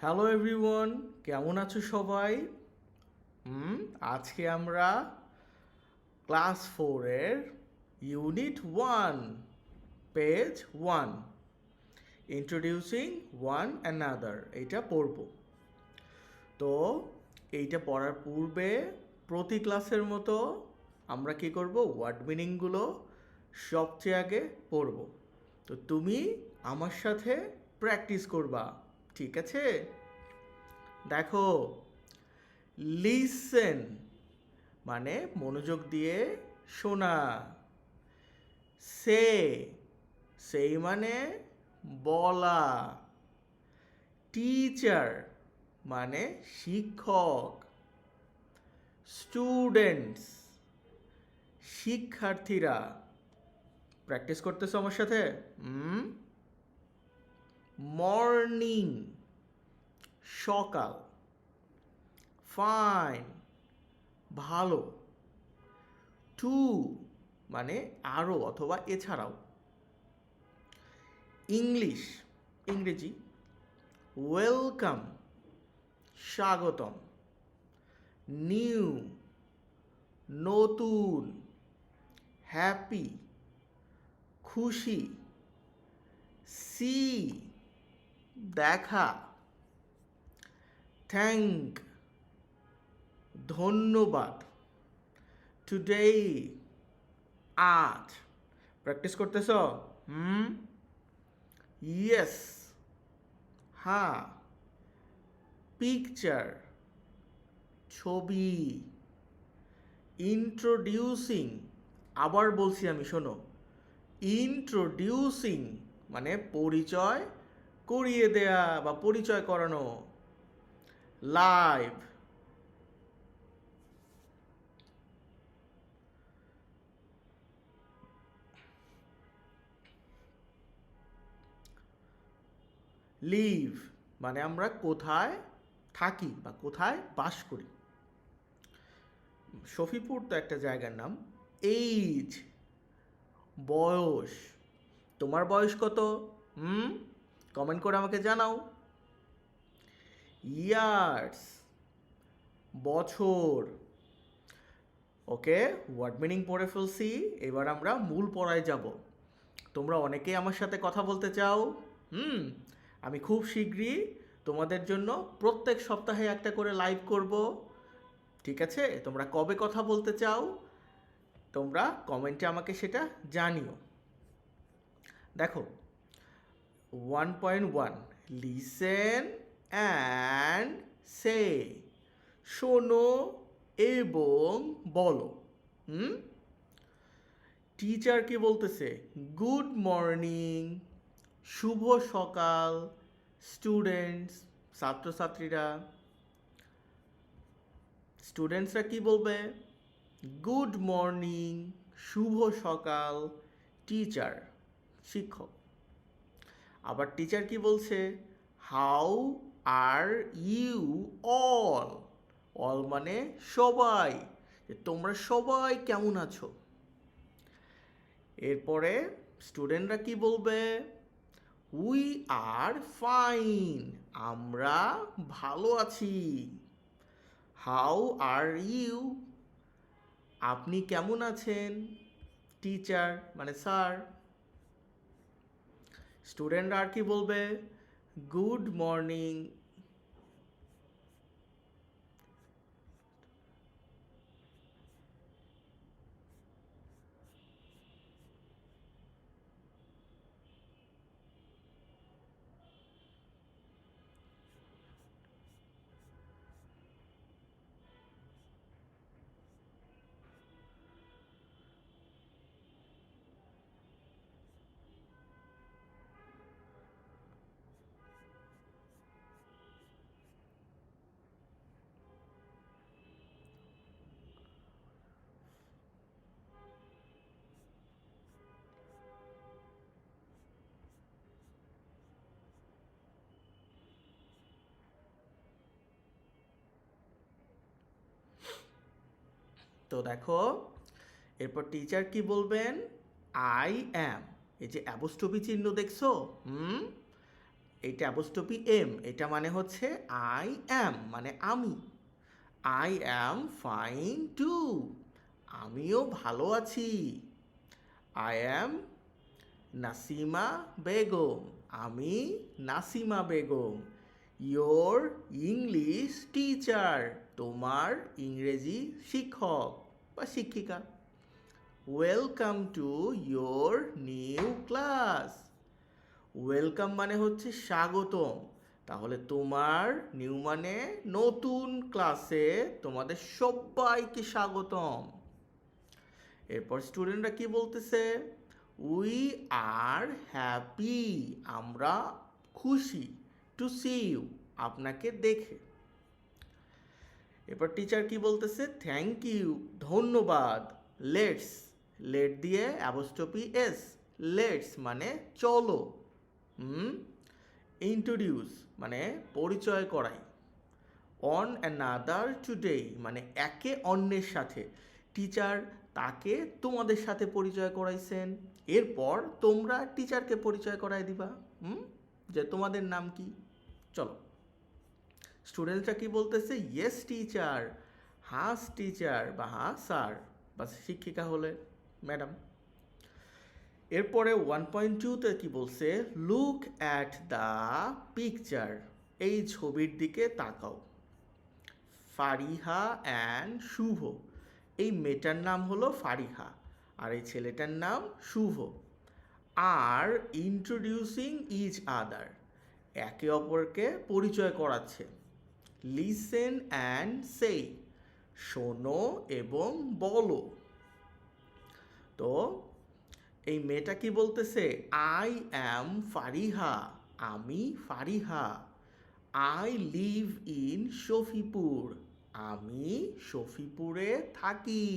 Hello everyone, কেমন আছো সবাই? আজকে আমরা ক্লাস ফোরের unit one page one introducing one another এইটা পড়ব। তো এইটা পড়ার পূর্বে প্রতি ক্লাসের মতো আমরা কি করব, ওয়ার্ড মিনিংগুলো সবচেয়ে আগে পড়ব। তো তুমি আমার সাথে প্র্যাকটিস করবা, ঠিক আছে? দেখো, লিসেন মানে মনোযোগ দিয়ে শোনা। সে সেই মানে বলা। টিচার মানে শিক্ষক। স্টুডেন্টস শিক্ষার্থীরা। প্র্যাকটিস করতেছো আমার সাথে? মর্নিং সকাল। ফাইন ভালো। টু মানে আরও অথবা এছাড়াও। ইংলিশ ইংরেজি। ওয়েলকাম স্বাগতম। নিউ নতুন। হ্যাপি খুশি। সি দেখা। থ্যাংক ধন্যবাদ। টুডে আজ। প্র্যাকটিস করতেছ? ইয়েস হ্যাঁ। পিকচার ছবি। ইন্ট্রোডিউসিং আবার বলছি আমি, শোনো। ইন্ট্রোডিউসিং মানে পরিচয় করিয়ে দেয়া বা পরিচয় করানো। লাইভ লিভ মানে আমরা কোথায় থাকি বা কোথায় বাস করি। শফিপুর তো একটা জায়গার নাম। এইজ বয়স। তোমার বয়স কত? কমেন্ট করে আমাকে জানাও। ইয়ার্স বছর। ওকে, ওয়ার্ড মিনিং পড়ে ফেলছি, এবার আমরা মূল পড়ায় যাব। তোমরা অনেকেই আমার সাথে কথা বলতে চাও। আমি খুব শীঘ্রই তোমাদের জন্য প্রত্যেক সপ্তাহে একটা করে লাইভ করব, ঠিক আছে? তোমরা কবে কথা বলতে চাও তোমরা কমেন্টে আমাকে সেটা জানিও। দেখো, 1.1 লিসেন অ্যান্ড সে শোনো এবং বলো। টিচার কি বলতেছে? গুড মর্নিং শুভ সকাল। স্টুডেন্টস ছাত্রছাত্রীরা। স্টুডেন্টসরা কি বলবে? গুড মর্নিং শুভ সকাল। টিচার শিক্ষক। আবার টিচার কি বলছে? How are you all. All মানে সবাই, তোমরা সবাই কেমন আছো। এরপরে স্টুডেন্টরা কি বলবে? উই আর ফাইন আমরা ভালো আছি। হাউ আর ইউ আপনি কেমন আছেন। টিচার মানে স্যার। স্টুডেন্টরা আর কি বলবে? Good morning. তো দেখো, এরপর টিচার কি বলবেন? I am. এই যে অ্যাপোস্ট্রফি চিহ্ন দেখছো? এইটা অ্যাপোস্ট্রফি এম, এটা মানে হচ্ছে আই অ্যাম, মানে আমি। আই অ্যাম ফাইন টু, আমিও ভালো আছি। আই অ্যাম নাসিমা বেগম, আমি Nasima Begum. Your English teacher, তোমার ইংরেজি শিক্ষক বা শিক্ষিকা। Welcome to your new class. Welcome মানে হচ্ছে স্বাগতম, তাহলে তোমার নিউ মানে নতুন ক্লাসে তোমাদের সবাইকে স্বাগতম। এরপর স্টুডেন্টরা কি বলতেছে? উই আর হ্যাপি, আমরা খুশি, টু সি ইউ, আপনাকে দেখে। এরপর টিচার কি বলতেছে? থ্যাংক ইউ, ধন্যবাদ। লেটস, লেট দিয়ে অ্যাপোস্ট্রফি এস, লেটস মানে চলো। ইন্ট্রোডিউস মানে পরিচয় করাই। অন অ্যানাদার টুডে মানে একে অন্যের সাথে। টিচার তাকে তোমাদের সাথে পরিচয় করাইছেন, এরপর তোমরা টিচারকে পরিচয় করাই দিবা যে তোমাদের নাম কি। চলো, স্টুডেন্টরা কি বলতেছে? ইয়েস টিচার, হাস টিচার বা হ্যাঁ স্যার বা শিক্ষিকা হলে ম্যাডাম। এরপরে 1.2তে কি বলছে? লুক অ্যাট দ্য পিকচার, এই ছবির দিকে তাকাও। ফারিহা অ্যান্ড শুভ, এই মেয়েটার নাম হলো ফারিহা আর এই ছেলেটার নাম শুভ। আর ইন্ট্রোডিউসিং ইচ আদার, একে অপরকে পরিচয় করাচ্ছে। লিসেন অ্যান্ড সে, শোনো এবং বলো। তো এই মেয়েটা কি বলতেছে? আই অ্যাম ফারিহা, আমি Fariha. I live in Shafipur, আমি শফিপুরে থাকি।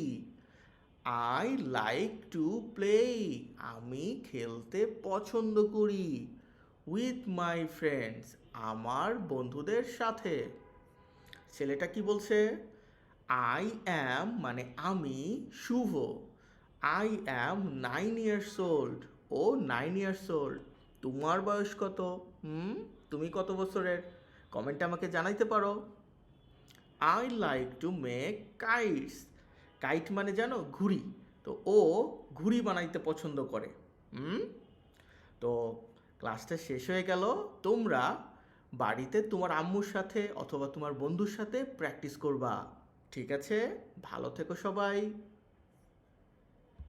আই লাইক টু প্লে, আমি খেলতে পছন্দ করি। উইথ মাই ফ্রেন্ডস, আমার বন্ধুদের সাথে। ছেলেটা কি বলছে? আই অ্যাম মানে আমি Shubho. I am 9 years old, ও 9 ইয়ার্স ওল্ড। তোমার বয়স কত? তুমি কত বছরের? কমেন্টে আমাকে জানাইতে পারো। I like to make kites, kite মানে জানো ঘুড়ি, তো ও ঘুড়ি বানাইতে পছন্দ করে। তো ক্লাসটা শেষ হয়ে গেল, তোমরা বাড়িতে তোমার আম্মুর সাথে অথবা তোমার বন্ধুর সাথে প্র্যাকটিস করবা। ঠিক আছে, ভালো থেকো সবাই।